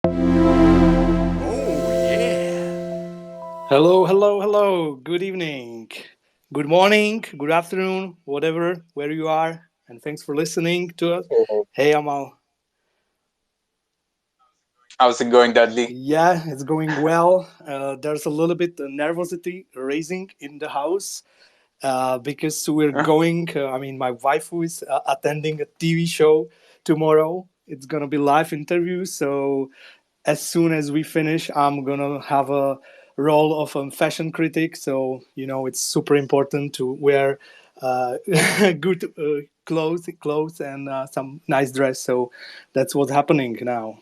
Oh, yeah. Hello, hello, hello. Good evening. Good morning, good afternoon, whatever, where you are. And thanks for listening to us. Hey, Hey, Amal. how's it going, Dudley? Yeah, it's going well. There's a little bit of nervosity raising in the house because we're going. My wife who is attending a TV show tomorrow. It's gonna be live interview. So as soon as we finish, I'm gonna have a role of a fashion critic. So it's super important to wear good clothes and some nice dress. So that's what's happening now.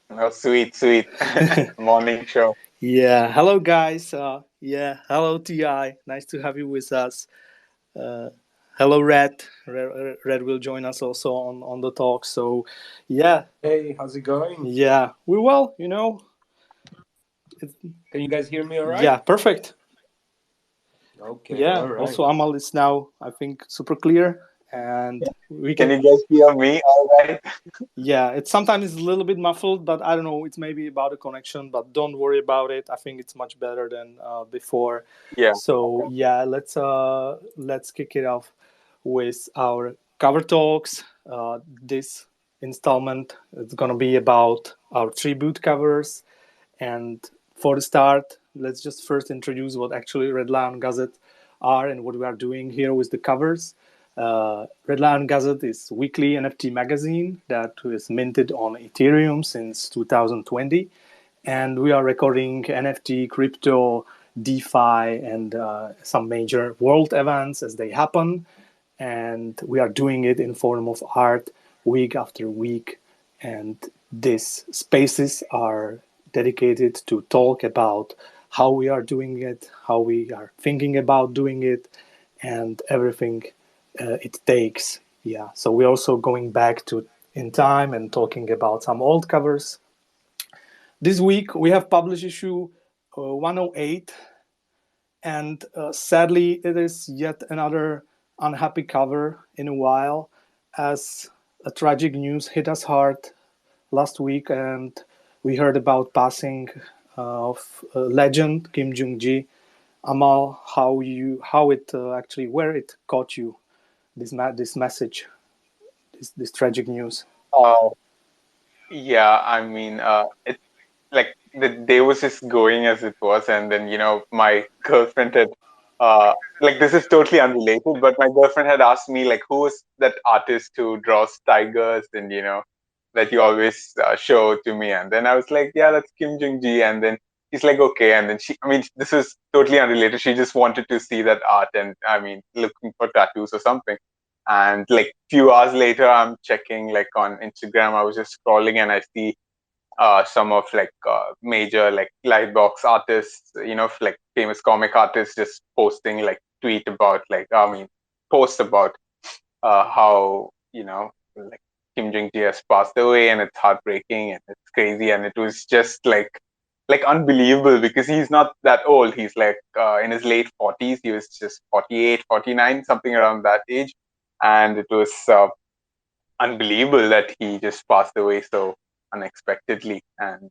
Oh, sweet, sweet. Morning show. Yeah. Hello, guys. Yeah. Hello, Ti. Nice to have you with us. Uh, Hello, Red. Red will join us also on the talk. So, yeah. Hey, how's it going? Yeah. We well. Can you guys hear me all right? Yeah. Perfect. Okay, Yeah. all right. Also, Amal is now, I think, super clear, and we Can can. you guys hear me all right? Yeah, it's sometimes it's a little bit muffled, but I don't know. It's maybe about the connection, but don't worry about it. I think it's much better than before. Yeah. So Okay. yeah, let's kick it off with our cover talks. This installment is gonna be about our tribute covers, and for the start, let's just first introduce what actually Redlion Gazette are and what we are doing here with the covers. Redlion Gazette is a weekly NFT magazine that is minted on Ethereum since 2020, and we are recording NFT, crypto, DeFi, and some major world events as they happen. And we are doing it in form of art week after week. And these spaces are dedicated to talk about how we are doing it, how we are thinking about doing it, and everything it takes. Yeah. So we're also going back to in time and talking about some old covers. This week we have published issue 108, and sadly, it is yet another unhappy cover in a while, as a tragic news hit us hard last week, and we heard about passing of legend Kim Jung Gi. Amal, how it actually where it caught you, this message, this tragic news. Uh, yeah, it's like the day was just going as it was, and then my girlfriend had, like this is totally unrelated, but my girlfriend had asked me like who is that artist who draws tigers, and that you always show to me, and then I was like, yeah, that's Kim Jung Gi, and then she's like, okay, and then this is totally unrelated. She just wanted to see that art, and looking for tattoos or something. And like few hours later, I'm checking like on Instagram. I was just scrolling and I see some of like major like lightbox artists, like famous comic artists, just posting like tweet about like post about how like Kim Jung Gi has passed away, and it's heartbreaking and it's crazy, and it was just like unbelievable because he's not that old. He's like in his late 40s. He was just 48, 49, something around that age, and it was unbelievable that he just passed away so unexpectedly, and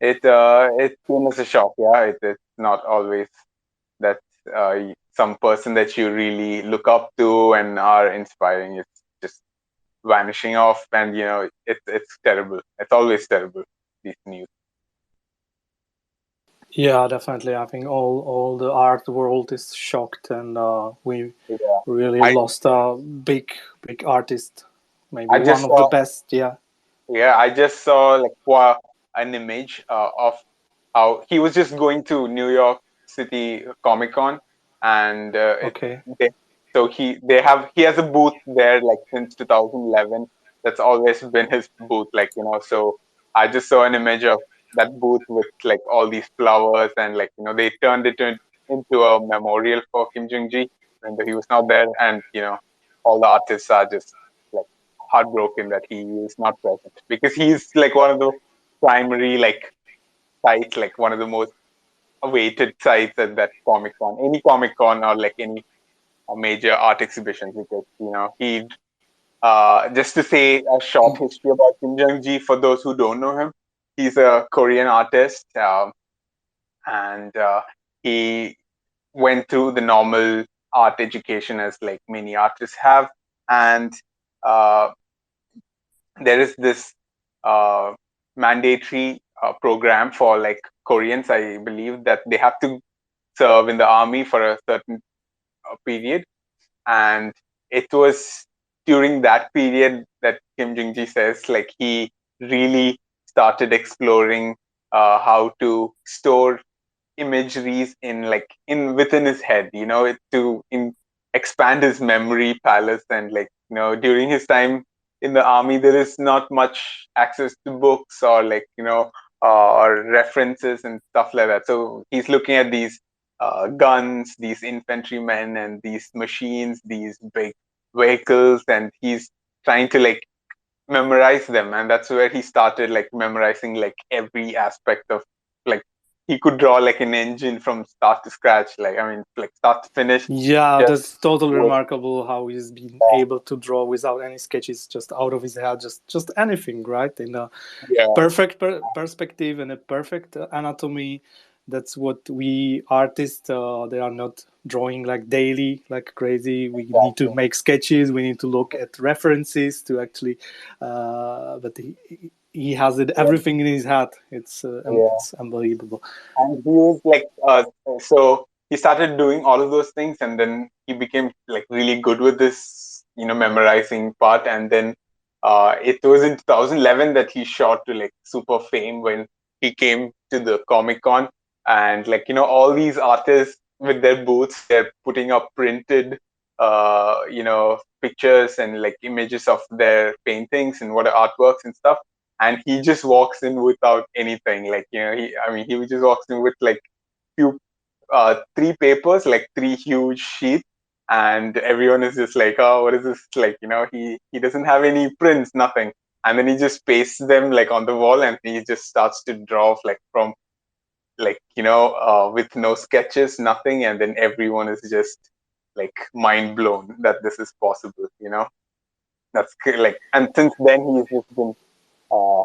it came as a shock. Yeah, it's not always that some person that you really look up to and are inspiring is just vanishing off, and it's terrible. It's always terrible, these news. Yeah, definitely. I think all the art world is shocked, and we Yeah, really I lost a big artist, maybe I one just of the saw best. Yeah. yeah I just saw like an image of how he was just going to New York City Comic Con, and Okay. they, so he has a booth there like since 2011. That's always been his booth, like So I just saw an image of that booth with like all these flowers, and like they turned it into a memorial for Kim Jung Gi when he was not there, and all the artists are just like heartbroken that he is not present because he's like one of the primary like sites, like one of the most awaited sites at that Comic Con, any Comic Con or like any major art exhibitions, because he just to say a short history about Kim Jung Gi for those who don't know him. He's a Korean artist, and he went through the normal art education as like many artists have, and uh, there is this uh, mandatory program for like Koreans, I believe, that they have to serve in the army for a certain period. And it was during that period that Kim Jung Gi says like he really started exploring how to store imageries in like in within his head, to expand his memory palace. And like during his time in the army, there is not much access to books or like or references and stuff like that. So he's looking at these guns, these infantrymen, and these machines, these big vehicles, and he's trying to like memorize them. And that's where he started like memorizing like every aspect of like he could draw like an engine from start to scratch, like I mean like start to finish. Yeah, Just that's totally with, remarkable how he's been able to draw without any sketches, just out of his head, just anything, right? In a yeah, perfect perspective and a perfect anatomy. That's what we artists, they are not drawing like daily, like crazy. We need to exactly. make sketches. We need to look at references to actually, but he has it Yeah, everything in his head. yeah. It's unbelievable. And he was like so he started doing all of those things, and then he became like really good with this memorizing part. And then it was in 2011 that he shot to like super fame when he came to the Comic Con. And like all these artists with their booths, they're putting up printed pictures and like images of their paintings and what artworks and stuff. And he just walks in without anything, like he just walks in with like few three papers, like three huge sheets. And everyone is just like, oh, what is this, like he doesn't have any prints, nothing. And then he just pastes them like on the wall, and he just starts to draw like from like with no sketches, nothing. And then everyone is just like mind blown that this is possible. That's like, and since then he's just been uh,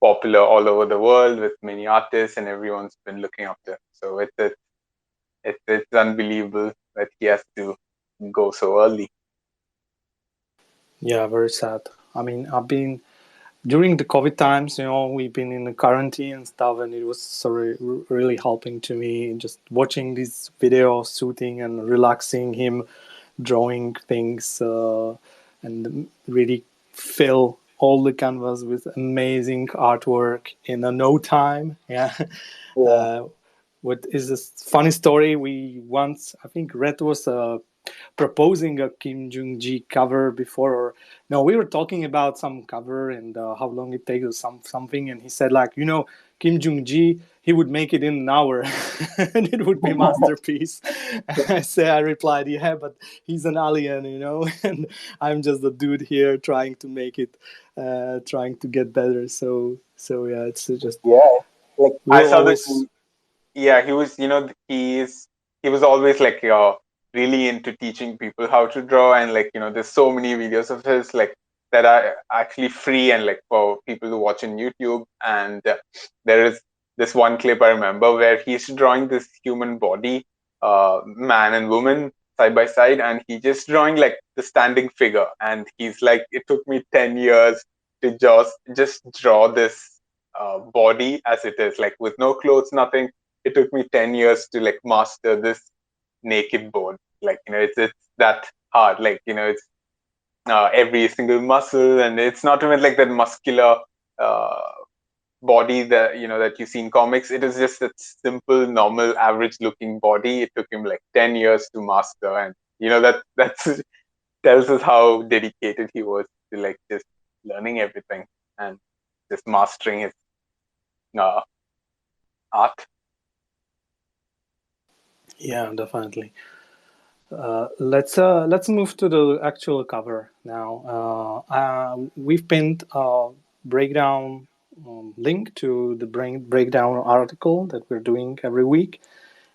popular all over the world with many artists, and everyone's been looking up to him. So it's unbelievable that he has to go so early. Yeah, very sad. I mean, I've been during the COVID times, we've been in the quarantine and stuff, and it was so really helping to me just watching these videos, shooting and relaxing him, drawing things, and really fill all the canvas with amazing artwork in a no time. Yeah. Yeah, Uh, what is this funny story? We once, I think, Red was proposing a Kim Jung Gi cover before, or no, we were talking about some cover and how long it takes or something, and he said like, Kim Jung Gi, he would make it in an hour, and it would be masterpiece. I replied, yeah, but he's an alien, and I'm just a dude here trying to make it, trying to get better. So yeah, it's just yeah. Like I we'll saw this. always. Yeah, he was. He was always like really into teaching people how to draw. And like there's so many videos of his like that are actually free and like for people to watch on YouTube. And there is this one clip I remember where he's drawing this human body, man and woman side by side, and he just drawing like the standing figure. And he's like, it took me 10 years to just draw this body as it is, like with no clothes, nothing. It took me 10 years to like master this naked bone. Like it's that hard. Like it's every single muscle, and it's not even like that muscular uh, body that that you see in comics. It is just that simple, normal, average looking body. It took him like 10 years to master. And that's tells us how dedicated he was to like just learning everything and just mastering his uh, art. Yeah, definitely. Let's move to the actual cover now. We've pinned a breakdown link to the breakdown article that we're doing every week,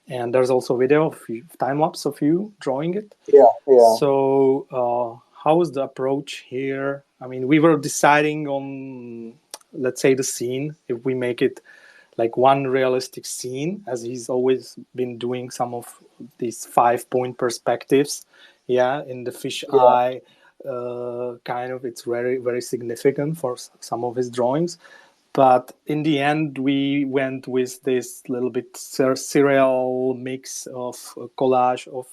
and there's also a video of time lapse of you drawing it. Yeah, yeah. So, how was the approach here? I mean, we were deciding on, let's say, the scene, if we make it like one realistic scene, as he's always been doing some of these 5-point perspectives. Yeah, in the fish eye, kind of, it's very, very significant for some of his drawings. But in the end, we went with this little bit serial mix of collage of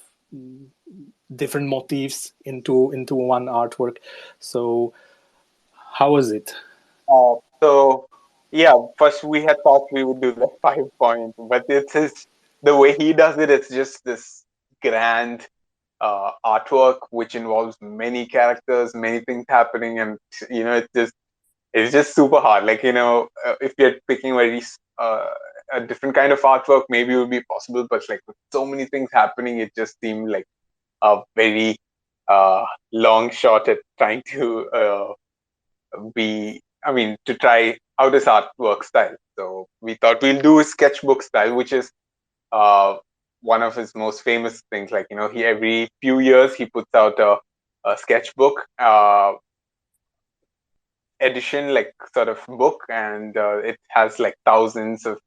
different motifs into one artwork. So how was it? So yeah, first we had thought we would do the 5 point, but it's the way he does it. It's just this grand artwork which involves many characters, many things happening, and it's just super hard. Like if you're picking a different kind of artwork, maybe it would be possible, but like with so many things happening, it just seemed like a very long shot at trying to to try out his artwork style. So we thought we'll do his sketchbook style, which is uh, one of his most famous things. Like, he every few years he puts out a sketchbook edition, like sort of book, and it has like thousands of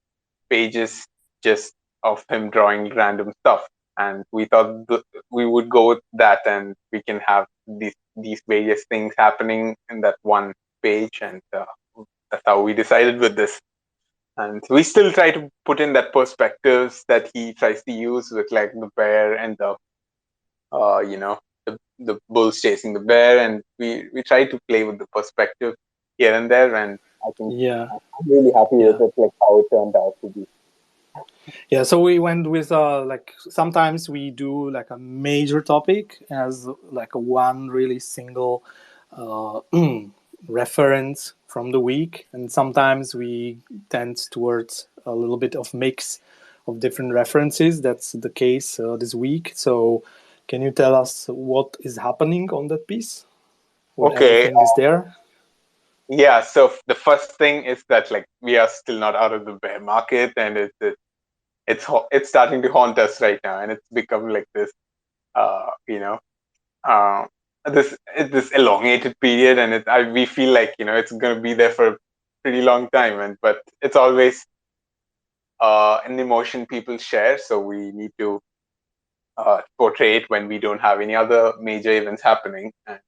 pages just of him drawing random stuff. And we thought we would go with that, and we can have these various things happening in that one page, and that's how we decided with this. And we still try to put in that perspectives that he tries to use with like the bear and the bulls chasing the bear, and we try to play with the perspective here and there, and I think I'm really happy with it, like how it turned out to be. Yeah, so we went with like sometimes we do like a major topic as like a one really single uh, reference from the week, and sometimes we tend towards a little bit of mix of different references. That's the case this week. So can you tell us what is happening on that piece? What Okay. everything is there? Yeah, so the first thing is that like we are still not out of the bear market, and it's starting to haunt us right now, and it's become like this uh you know uh this elongated period, and we feel like it's going to be there for a pretty long time, and but it's always an emotion people share, so we need to portray it when we don't have any other major events happening, and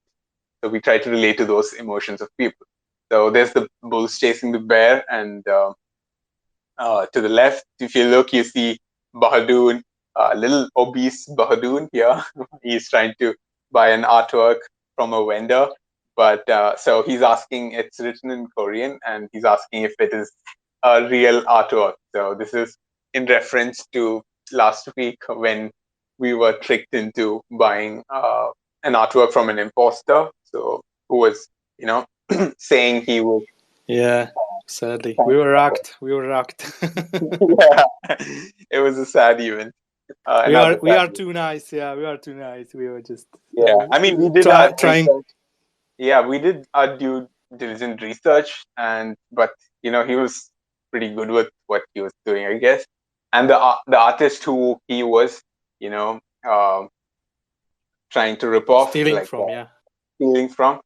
so we try to relate to those emotions of people. So there's the bulls chasing the bear, and to the left, if you look, you see Bahadoon, little obese Bahadoon here. He's trying to buy an artwork from a vendor, but so he's asking, it's written in Korean, and he's asking if it is a real artwork. So this is in reference to last week when we were tricked into buying an artwork from an imposter. So who was, saying he was. Yeah, sadly, we were rocked. We were rocked. Yeah, it was a sad event. We are too nice. Yeah, we are too nice. We were just I mean, we did trying. research. Yeah, we did our due diligent research, but he was pretty good with what he was doing, I guess. And the artist who he was, you know, um, trying to rip off, Stealing like from, yeah. stealing from,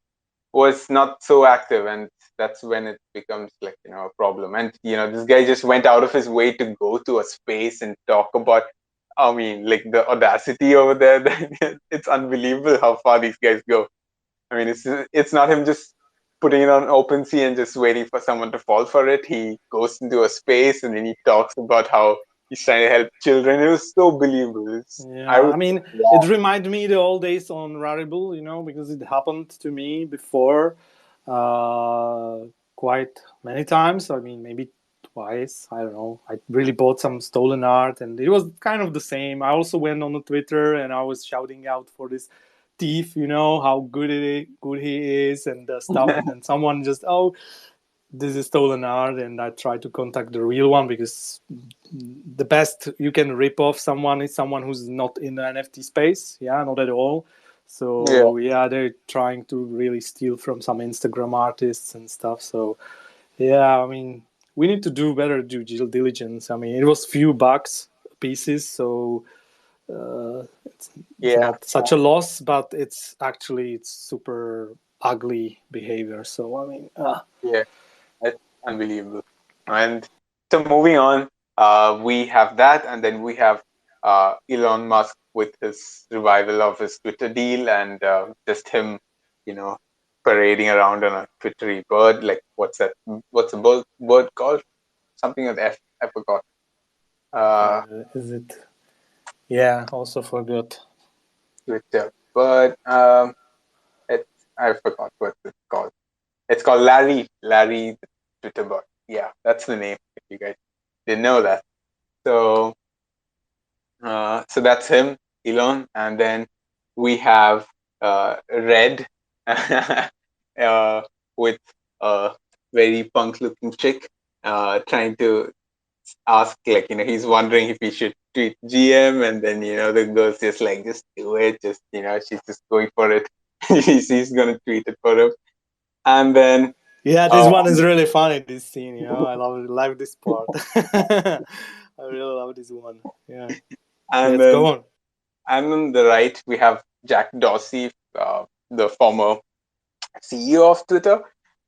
was not so active, and that's when it becomes like a problem. And this guy just went out of his way to go to a space and talk about, I mean, like the audacity over there. It's unbelievable how far these guys go. I mean, it's not him just putting it on OpenSea and just waiting for someone to fall for it. He goes into a space and then he talks about how he's trying to help children. It was so believable. I mean, it reminded me the old days on Rarible, because it happened to me before quite many times. I mean, maybe twice. I don't know. I really bought some stolen art, and it was kind of the same. I also went on Twitter and I was shouting out for this thief, how good he is and stuff. And then someone just, this is stolen art, and I try to contact the real one, because the best you can rip off someone is someone who's not in the NFT space. Yeah, not at all. So yeah, they're trying to really steal from some Instagram artists and stuff. So yeah, I mean, we need to do better due diligence. I mean, it was few bucks pieces, so It's not such a loss, but it's super ugly behavior. So I mean, yeah, it's unbelievable. And so moving on, we have that, and then we have Elon Musk with his revival of his Twitter deal, and just him, you know, parading around on a Twittery bird. Like, what's that? What's a bird called? Something with F. I forgot. Is it? Yeah, also forgot. Twitter, but I forgot what it's called. It's called Larry. Larry the Twitter bot. Yeah, that's the name. If you guys didn't know that. So so that's him, Elon, and then we have Red with a very punk-looking chick trying to ask, like, he's wondering if he should tweet GM, and then the girl's just like, just do it, just she's just going for it. He's gonna tweet it for him, and then this one is really funny. This scene, I love this part. I really love this one. Yeah, and let's go on. And on the right, we have Jack Dorsey, the former CEO of Twitter,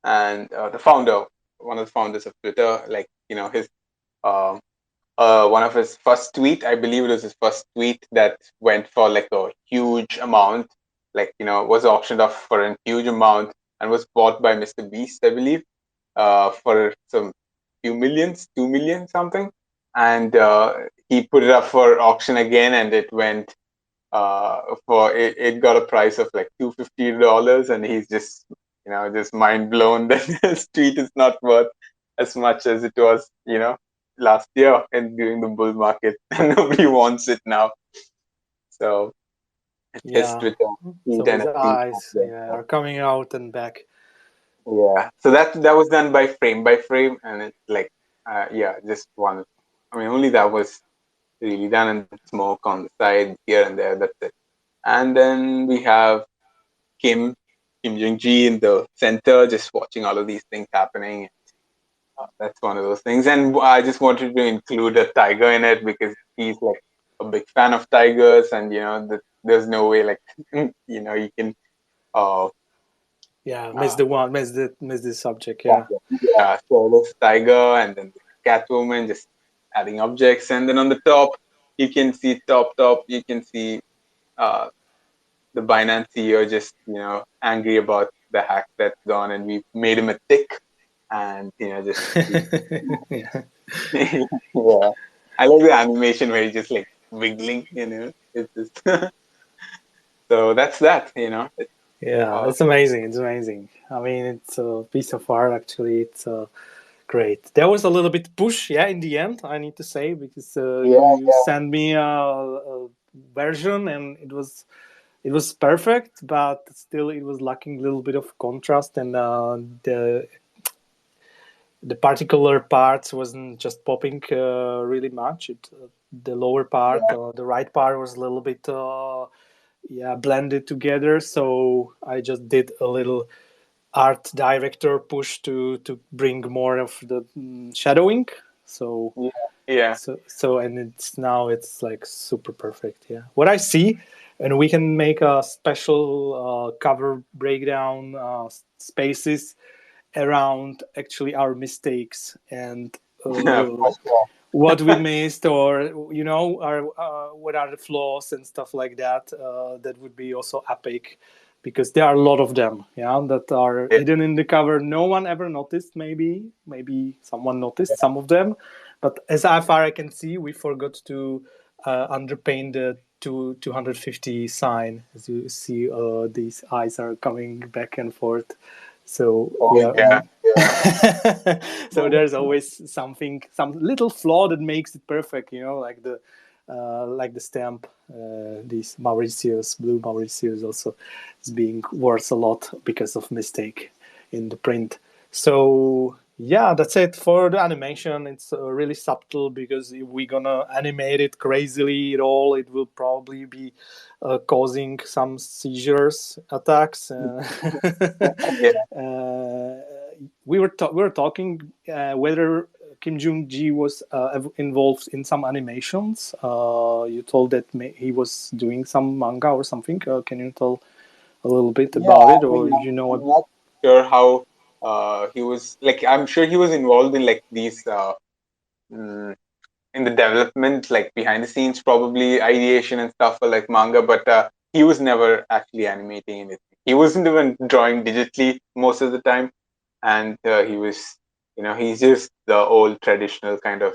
and the founder, one of the founders of Twitter. Like, his one of his first tweet, I believe it was his first tweet that went for like a huge amount, like, was auctioned off for a huge amount and was bought by Mr. Beast, I believe, for some few millions, 2 million something. And he put it up for auction again, and it went it got a price of like $250, and he's just just mind blown that his tweet is not worth as much as it was last year and during the bull market, and nobody wants it now. So his Twitter so his eyes are coming out and back. Yeah, so that was done by frame, and it's like just one. I mean, only that was really done, and smoke on the side here and there. That's it. And then we have Kim Jung Gi in the center, just watching all of these things happening. That's one of those things. And I just wanted to include a tiger in it because he's like a big fan of tigers, and there's no way like you can miss the subject. Yeah. So there's tiger, and then Catwoman just adding objects, and then on the top you can see you can see the Binance CEO just angry about the hack that's gone, and we made him a tick, and just yeah. I like the animation where he's just like wiggling, it's just so that's that. It's amazing. It's amazing. I mean, it's a piece of art. Actually, it's great. There was a little bit push, in the end, I need to say, because you sent me a version, and it was perfect, but still it was lacking a little bit of contrast, and the particular parts wasn't just popping really much. The lower part, the right part, was a little bit blended together. So I just did a little art director push to bring more of the shadowing. So and it's like super perfect. Yeah, what I see, and we can make a special cover breakdown spaces around actually our mistakes and what we missed, or what are the flaws and stuff like that. That would be also epic, because there are a lot of them that are hidden in the cover. No one ever noticed. Maybe someone noticed some of them, but as far I can see, we forgot to underpaint the 250 sign. As you see, these eyes are coming back and forth. So so there's always some little flaw that makes it perfect, like the stamp. These blue Mauritius also is being worth a lot because of mistake in the print. So that's it for the animation. It's really subtle, because if we're gonna animate it crazily at all, it will probably be causing some seizures attacks. We were talking whether Kim Jung Gi was involved in some animations. You told that he was doing some manga or something. Can you tell a little bit Yeah, about it, I or mean, you know? I'm not sure how he was like. I'm sure he was involved in like these mm, in the development, like behind the scenes, probably ideation and stuff for like manga. But he was never actually animating anything. He wasn't even drawing digitally most of the time, and he was, he's just the old traditional kind of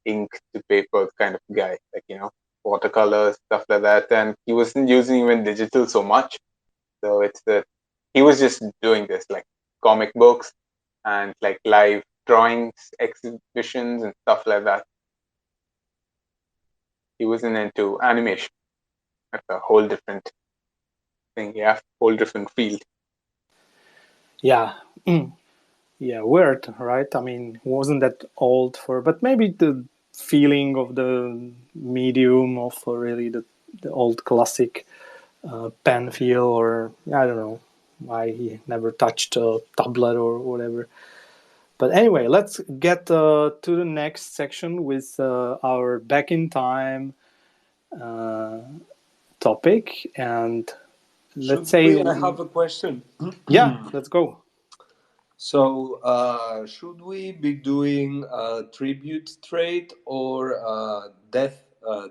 ink to paper kind of guy, like watercolors stuff like that. And he wasn't using even digital so much. So he was just doing this like comic books and like live drawings, exhibitions and stuff like that. He wasn't into animation. That's a whole different thing. Yeah, whole different field. Yeah. Yeah, weird, right? I mean, wasn't that old for, but maybe the feeling of the medium of really the old classic pen feel, or I don't know why he never touched a tablet or whatever. But anyway, let's get to the next section with our back in time uh, topic, and let's Should say, we? I have a question. yeah, let's go. So, should we be doing a tribute trade or a death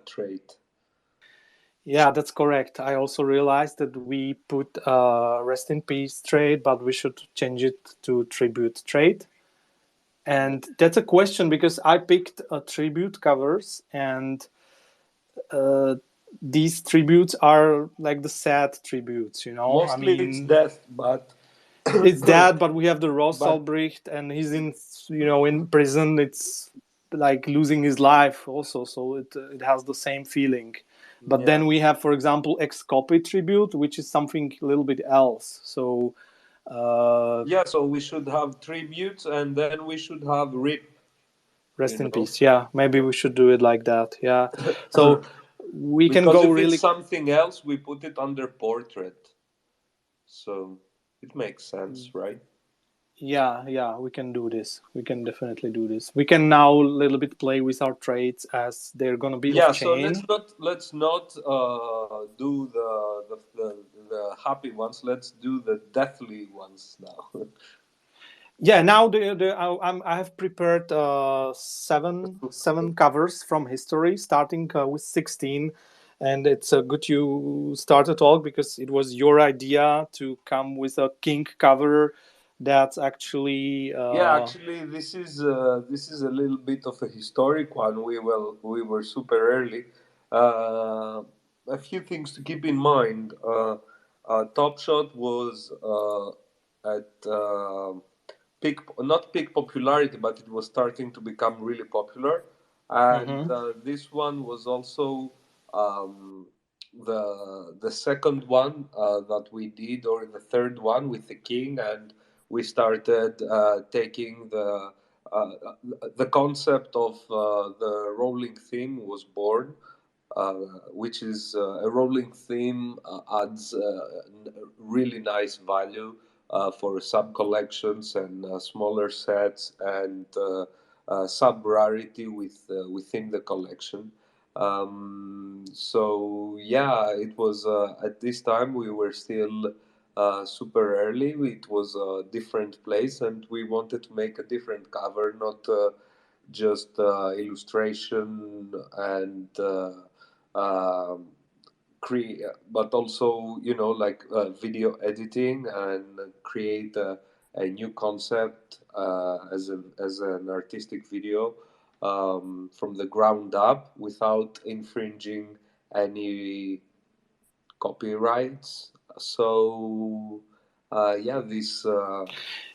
trade? Yeah, that's correct. I also realized that we put rest in peace trade, but we should change it to tribute trade. And that's a question because I picked tribute covers, and uh, these tributes are like the sad tributes, you know? I Mostly it's mean, death, but it's that, but we have the Ross but Albrecht, and he's in, in prison. It's like losing his life also, so it has the same feeling. But yeah, then we have, for example, ex copy tribute, which is something a little bit else. So uh, yeah. So we should have tributes, and then we should have rip. rest You in know, peace. Yeah, maybe we should do it like that. Yeah, so we can because go if it's really. something else, we put it under portrait. So it makes sense, right? Yeah, we can do this. We can definitely do this. We can now a little bit play with our traits as they're gonna be off Yeah, so let's chain. not do the happy ones. Let's do the deathly ones now. Yeah, now I have prepared seven covers from history, starting with 16, and it's good you start a talk because it was your idea to come with a king cover that's actually Yeah, actually, this is a little bit of a historic one. We were super early. A few things to keep in mind. Top Shot was at peak, not peak popularity, but it was starting to become really popular. And mhm. this one was also um, the second one that we did, or the third one with the king, and we started taking uh, the concept of the rolling theme was born, uh, which is a rolling theme adds really nice value for sub collections and smaller sets and sub rarity within the collection. So yeah, it was at this time we were still super early. It was a different place, and we wanted to make a different cover, not just illustration and um, but also like video editing and create a new concept as an artistic video from the ground up without infringing any copyrights. So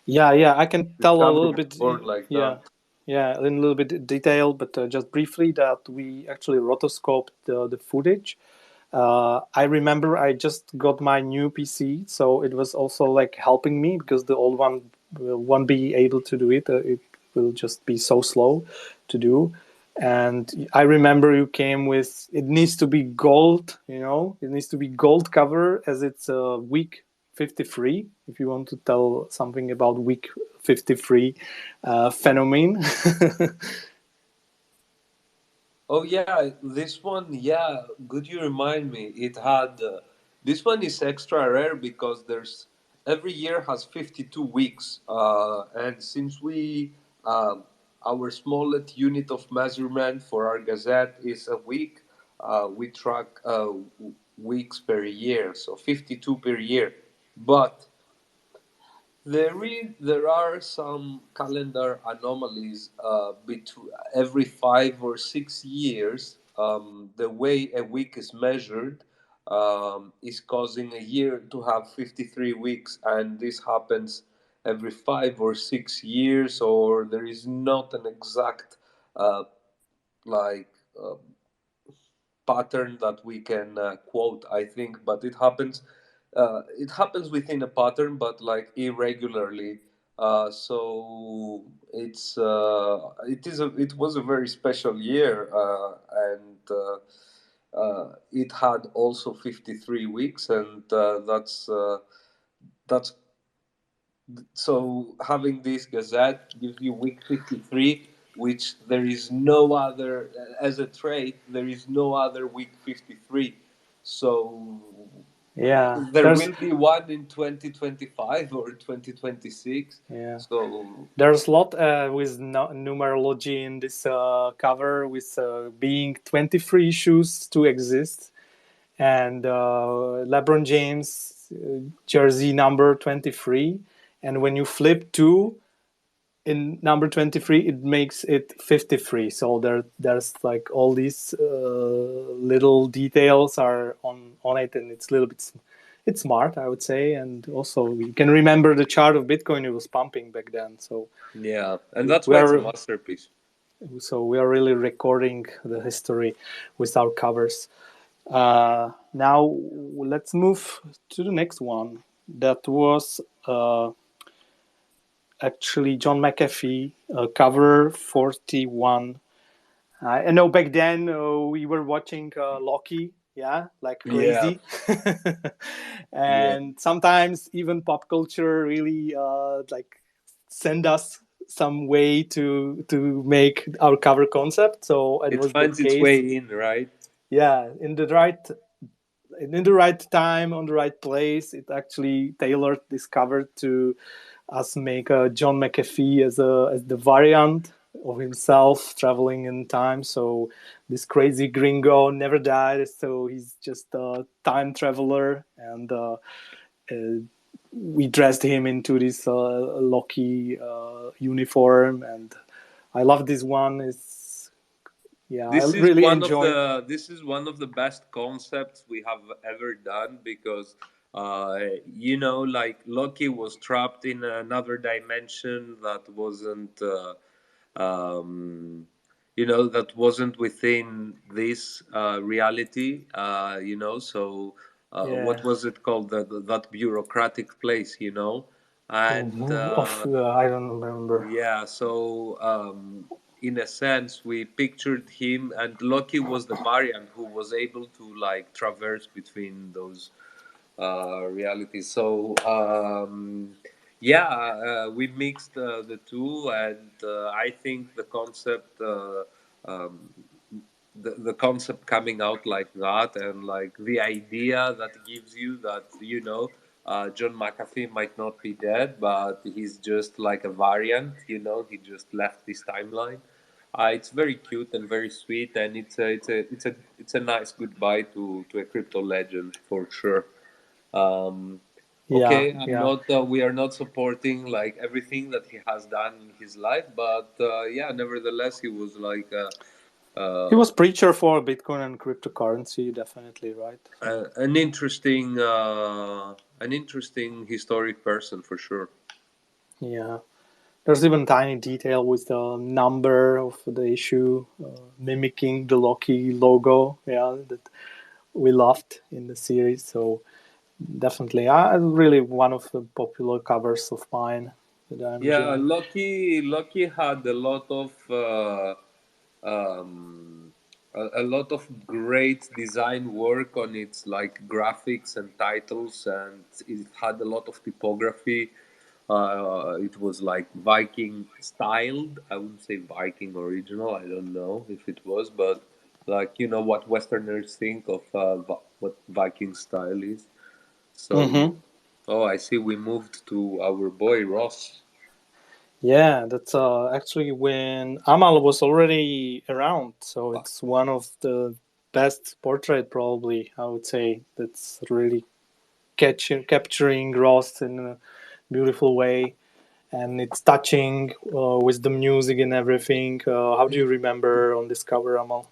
yeah, Yeah, I can this tell a cover little was bit. born like Yeah, that. yeah, in a little bit detail, but just briefly that we actually rotoscoped the footage. I remember I just got my new PC, so it was also like helping me because the old one won't be able to do it. It will just be so slow to do. And I remember you came with it needs to be gold, it needs to be gold cover as it's a weak 53. If you want to tell something about week 53 phenomenon. Oh yeah, this one. Yeah, good you remind me. It had this one is extra rare because there's every year has 52 weeks, and since we our smallest unit of measurement for our Gazette is a week, we track weeks per year, so 52 per year. But there are some calendar anomalies between every 5 or 6 years. The way a week is measured is causing a year to have 53 weeks, and this happens every 5 or 6 years, or there is not an exact uh, like pattern that we can quote, I think, but it happens within a pattern, but like irregularly. So it was a very special year, and it had also 53 weeks, and that's so having this Gazette gives you week 53, which there is no other, as a trait, there is no other week 53. So Yeah, there will be one in 2025 or 2026. yeah. So There's a lot with numerology in this cover, with being 23 issues to exist, and LeBron James jersey number 23. And when you flip two in number 23, it makes it 53. So there's like all these little details are on it, and it's a little bit it's smart, I would say. And also you can remember the chart of Bitcoin, it was pumping back then. So yeah, and that's we why it's a are masterpiece. we are really recording the history with our covers. Now let's move to the next one. That was actually John McAfee, cover 41. I know back then we were watching Loki, yeah, like Yeah, crazy. yeah. And sometimes even pop culture really like send us some way to make our cover concept. So it It was the finds its way case. in, right? Yeah, in the right time, on the right place. It actually tailored this cover to us make John McAfee as the variant of himself traveling in time. So this crazy gringo never died. So he's just a time traveler, and uh, we dressed him into this Loki uniform, and I love this one. It's yeah, I really enjoy. This is one of the best concepts we have ever done because like Loki was trapped in another dimension that wasn't um, that wasn't within this reality. So what Yeah. was it called, that bureaucratic place, and I don't remember. yeah, so in a sense, we pictured him, and Loki was the variant who was able to like traverse between those realities. So yeah, we mixed the two, and I think um, the concept coming out like that, and like the idea that gives you that John McAfee might not be dead, but he's just like a variant. He just left this timeline. It's very cute and very sweet, and it's a nice goodbye to a crypto legend for sure. Um, Yeah, okay, I'm yeah. not. We are not supporting like everything that he has done in his life, but yeah, nevertheless, he was like He uh, was preacher for Bitcoin and cryptocurrency, definitely, right? So an interesting historic person for sure. yeah, there's even tiny detail with the number of the issue, mimicking the Loki logo. Yeah, that we loved in the series. So definitely, really one of the popular covers of mine that I'm Yeah, enjoying. Loki had a lot of um, a lot of great design work on its like graphics and titles, and it had a lot of typography. It was like Viking styled. I wouldn't say Viking original. I don't know if it was, but like you know what Westerners think of what Viking style is. So, Mm-hmm. oh, I see. We moved to our boy Ross. Yeah, that's actually when Amal was already around. So it's one of the best portrait, probably, I would say. That's really capturing Ross in a beautiful way. And it's touching with the music and everything. How do you remember on this cover, Amal?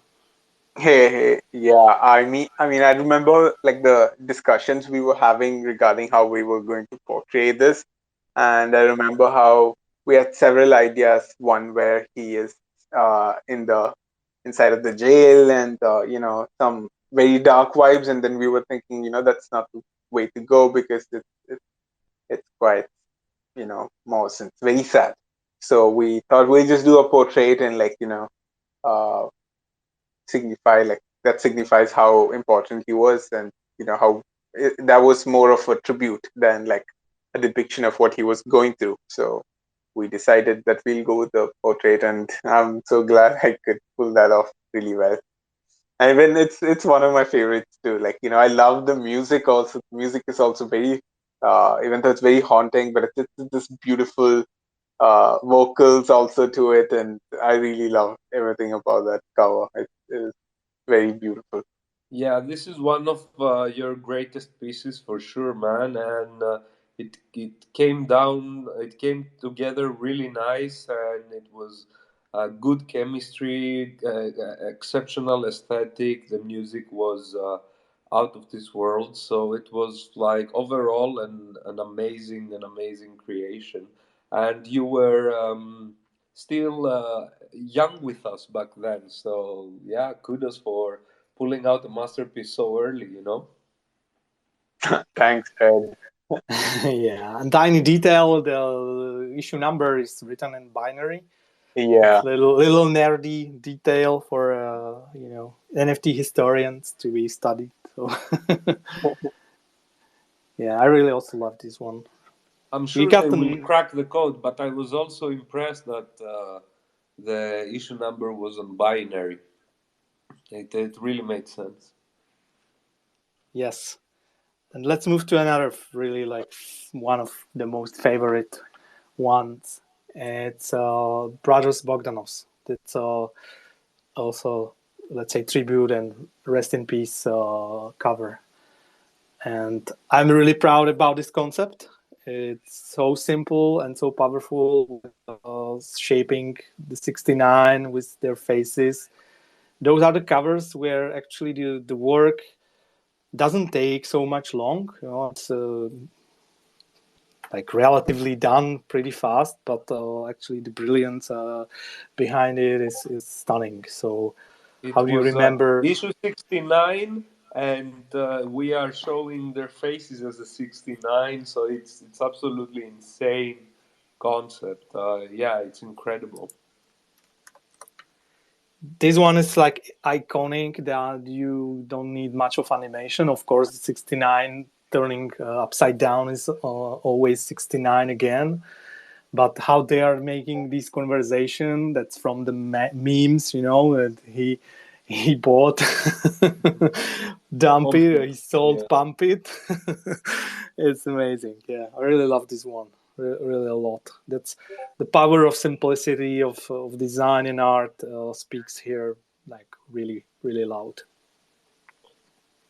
Hey, yeah. I remember like the discussions we were having regarding how we were going to portray this, and I remember how we had several ideas. One where he is in the inside of the jail, and some very dark vibes. And then we were thinking, that's not the way to go because it's quite more since very sad. So we thought we'll just do a portrait and uh, signify like that signifies how important he was, and how that was more of a tribute than like a depiction of what he was going through. So we decided that we'll go with the portrait, and I'm so glad I could pull that off really well. And even it's one of my favorites too. Like I love the music also. The music is also very even though it's very haunting, but it's this beautiful vocals also to it, and I really love everything about that cover. It is very beautiful. Yeah, this is one of your greatest pieces for sure, man. And it came down, it came together really nice, and it was good chemistry, exceptional aesthetic. The music was out of this world, so it was like overall an amazing creation. And you were still young with us back then, so yeah, kudos for pulling out a masterpiece so early, you know? Thanks, Ed. Yeah, and tiny detail, the issue number is written in binary. It's Yeah, little nerdy detail for NFT historians to be studied. So yeah, I really also love this one. I'm We sure they got will them. crack the code, but I was also impressed that the issue number was on binary. It really made sense. Yes, and let's move to another really like one of the most favorite ones. It's Brothers Bogdanovs. It's also, let's say, tribute and rest in peace cover. And I'm really proud about this concept. It's so simple and so powerful, shaping the 69 with their faces. Those are the covers where actually the work doesn't take so much long. It's like relatively done pretty fast, but actually the brilliance behind it is stunning. So, It how do you was remember? issue 69, and we are showing their faces as a 69, so it's absolutely insane concept. Yeah, it's incredible. This one is like iconic that you don't need much of animation. Of course, the 69 turning upside down is always 69 again. But how they are making this conversation that's from the memes, that he bought dump it, Pumpkin. he sold Yeah. pump it. It's amazing. Yeah, I really love this one, really a lot. That's the power of simplicity of design and art speaks here like really loud.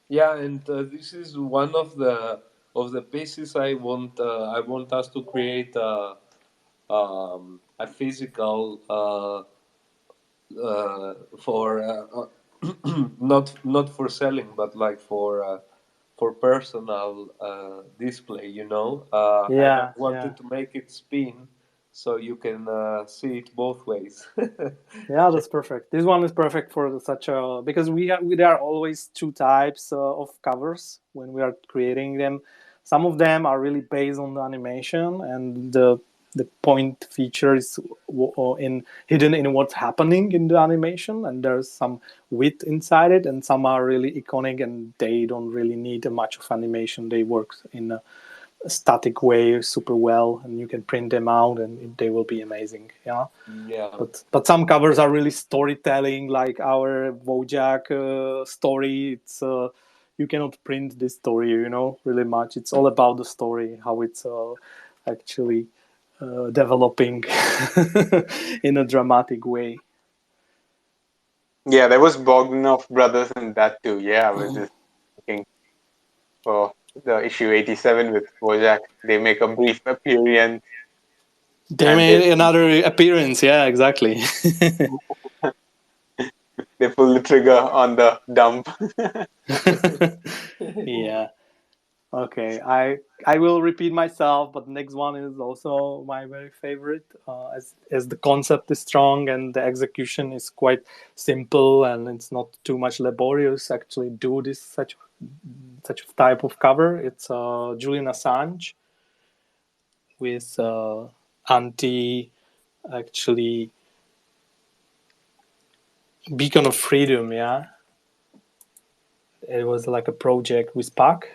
Yeah, and this is one of the pieces I want us to create a physical for not for selling, but like for personal display. You know, and I Yeah, yeah. wanted to make it spin so you can see it both ways. Yeah, that's perfect. This one is perfect for such a because there are always two types of covers when we are creating them. Some of them are really based on the animation and the point feature is hidden in what's happening in the animation, and there's some wit inside it, and some are really iconic and they don't really need much of animation. They work in a static way super well, and you can print them out and they will be amazing. Yeah. But some covers are really storytelling, like our Wojak story. It's you cannot print this story, really much. It's all about the story, how it's actually developing in a dramatic way. Yeah, there was Bogdanov brothers in that too. Yeah, I was just looking for the issue 87 with Wojak. They make a brief appearance, They and made another appearance. Yeah, exactly. they pull the trigger on the dump. Yeah. Okay, I will repeat myself, but the next one is also my very favorite. As the concept is strong and the execution is quite simple and it's not too much laborious. Actually, do this such type of cover. It's Julian Assange with anti actually beacon of freedom. Yeah, it was like a project with Pac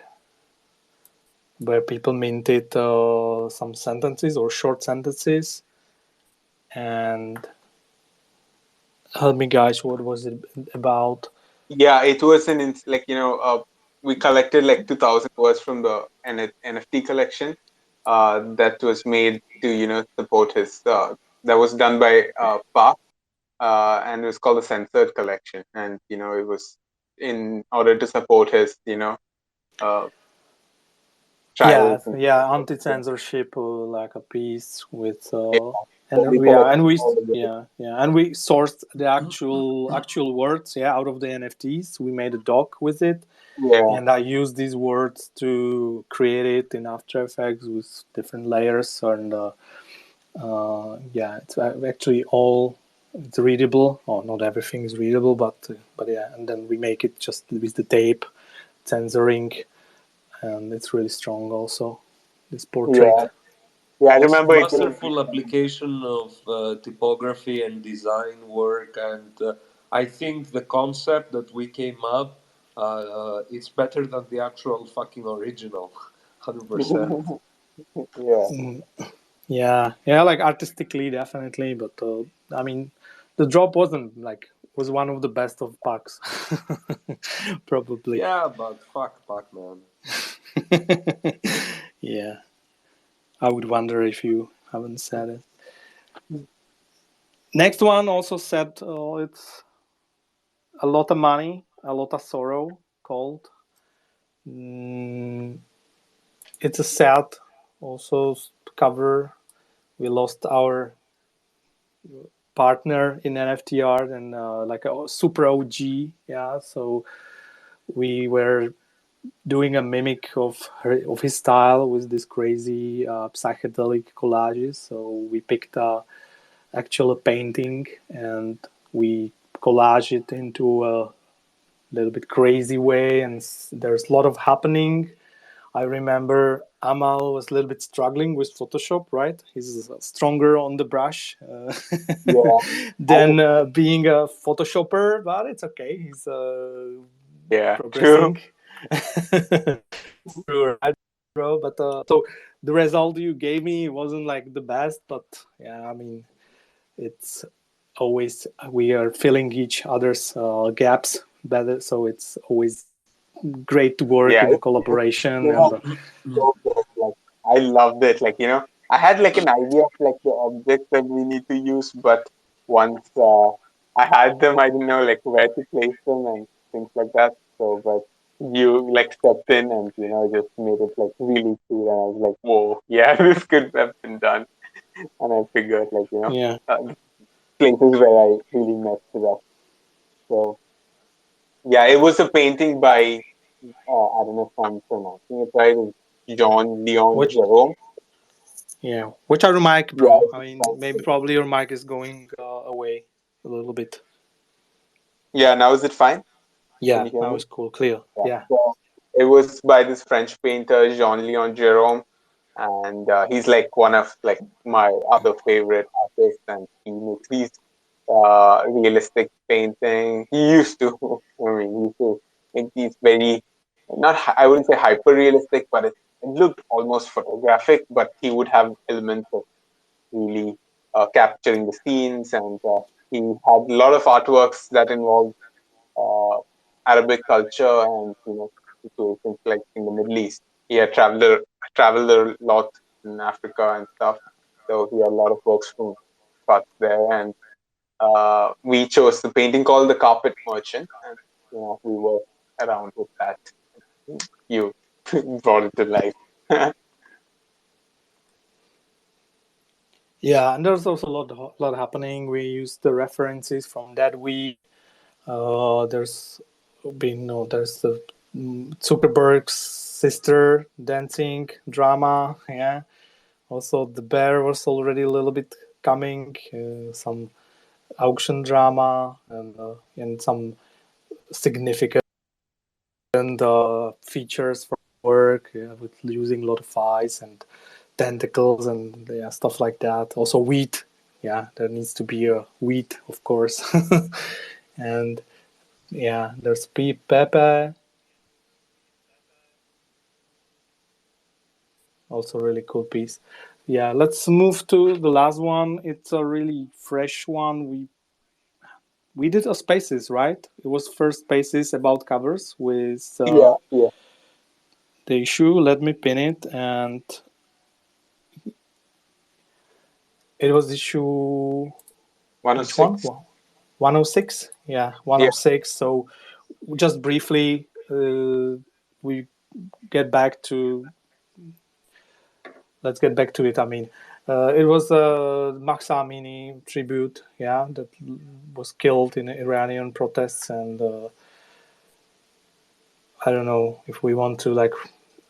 where people minted some sentences or short sentences. And help me, guys, what was it about? Yeah, it was we collected like 2,000 words from the NFT collection that was made to support his that was done by Park, and it was called the censored collection, and it was in order to support his uh, Yeah, trials and yeah, stuff. anti-censorship, like a piece with, Yeah, so and we yeah, collected all of it. and we sourced the actual words, out of the NFTs. We made a doc with it, Yeah, and I used these words to create it in After Effects with different layers, and it's actually all it's readable. Oh, not everything is readable, but yeah, and then we make it just with the tape censoring, and it's really strong. Also, this portrait. yeah, yeah. I Also, remember it. masterful application of typography and design work, and I think the concept that we came up, it's better than the actual fucking original, 100%. Yeah, Mm, yeah, like artistically, definitely, but I mean, the drop was one of the best of packs, probably. Yeah, but fuck Pac-Man. Yeah, I would wonder if you haven't said it. Next one also said it's a lot of money, a lot of sorrow. Called. Mm, it's a sad also cover. We lost our partner in NFT art and like a super OG. Yeah, so we were doing a mimic of his style with this crazy psychedelic collages. So we picked a actual painting and we collage it into a little bit crazy way, and there's a lot of happening. I remember Amal was a little bit struggling with Photoshop, right? He's stronger on the brush yeah. I than being a Photoshopper, but it's okay. He's Yeah, true. progressing. True, right, bro? But so the result you gave me wasn't like the best, but yeah, I mean, it's always we are filling each other's gaps better, so it's always great to work Yeah, in a it's collaboration you know, and so good. Like I loved it. I had like an idea of like the objects that we need to use, but once I had them, I didn't know like where to place them and things like that. So, but you like stepped in and just made it like really cool, and I was like, whoa, yeah, this could have been done. And I figured yeah. places where I really messed it up. So yeah, it was a painting by I don't know if I'm pronouncing it right. It's John Leon Which Jerome. which are your mic, Yeah, bro? it's I a mean, French maybe painting. probably your mic is going away a little bit. Yeah, now is it fine? Can Yeah, you hear now me? it's cool, clear. Yeah. Yeah. So it was by this French painter Jean Leon Jerome. and he's like one of like my other favorite artists, and he makes these realistic painting. He used to, he used to make these very not I wouldn't say hyper realistic, but it looked almost photographic. But he would have elements of really capturing the scenes, and he had a lot of artworks that involved uh, Arabic culture and situations like in the Middle East. He had traveled a lot in Africa and stuff, so he had a lot of works from parts there. And we chose the painting called The Carpet Merchant, and we were around with that. You brought it to life. Yeah, and there's also a lot happening. We use the references from that week. There's the Zuckerberg's sister dancing drama. Yeah, also the bear was already a little bit coming. Some auction drama and some significant features from work, yeah, with using a lot of eyes and tentacles and yeah, stuff like that. Also wheat, yeah, there needs to be a wheat, of course. And yeah, there's Pepe, also really cool piece. Yeah, let's move to the last one. It's a really fresh one. We did a spaces, right? It was first spaces about covers with Yeah, yeah. the issue. Let me pin it, and it was issue, which one? 106. 106. Yeah, Yeah, 106. So just briefly, we get back to let's get back to it. I mean, it was a Mahsa Amini tribute, yeah, that was killed in Iranian protests, and I don't know if we want to like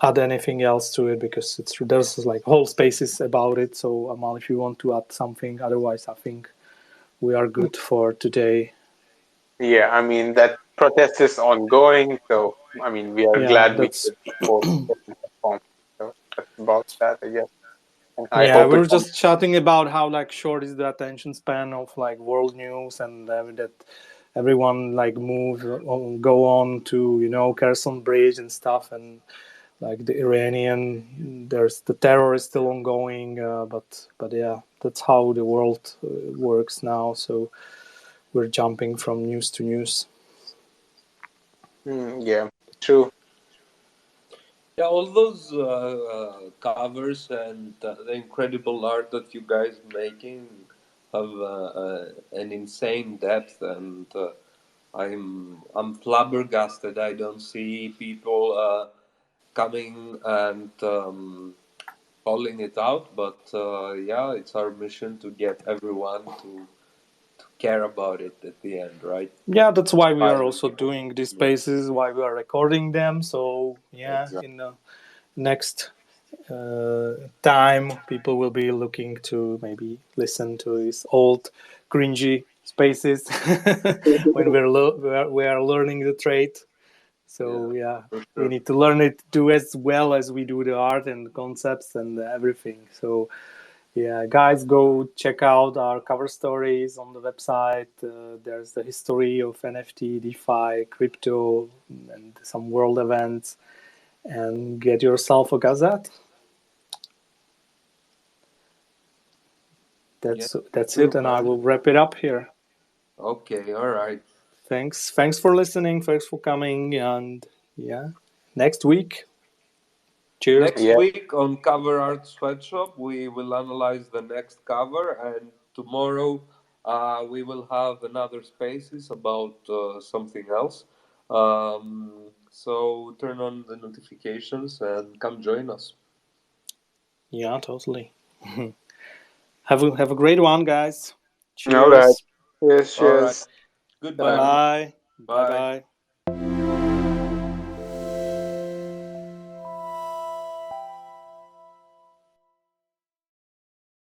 add anything else to it, because there's like whole spaces about it. So Amal, if you want to add something, otherwise I think we are good for today. yeah. I mean that protest is ongoing, so I mean we are Yeah, glad we that's could support it in that form. So that's about that, I guess. And I yeah. hope We it were comes. just chatting about how like short is the attention span of like world news, and that everyone like go on to Kherson Bridge and stuff, and like the Iranian, there's the terror is still ongoing, but yeah, that's how the world works now. So we're jumping from news to news. Yeah, true. Yeah, all those covers and the incredible art that you guys making have an insane depth, and I'm flabbergasted. I don't see people coming and calling it out, but yeah, it's our mission to get everyone to care about it at the end, right? Yeah, that's why we are Inspire also people. doing these Yeah, spaces, why we are recording them. So yeah, exactly. in the next time, people will be looking to maybe listen to these old cringy spaces when we are learning the trade. Yeah, So yeah, for we sure. need to learn it do as well as we do the art and the concepts and everything. So yeah, guys, go check out our cover stories on the website. There's the history of NFT, DeFi, crypto, and some world events. And get yourself a Gazette. Yeah, That's you, it, and I man. will wrap it up here. Okay, all right. Thanks for listening. Thanks for coming, and yeah, next week. Cheers. Next Yeah, week on Cover Art Sweatshop, we will analyze the next cover, and tomorrow we will have another spaces about something else. So turn on the notifications and come join us. Yeah, totally. Have a great one, guys. all right. Cheers. Cheers, All right. cheers. Bye Goodbye. bye. Bye Bye. bye.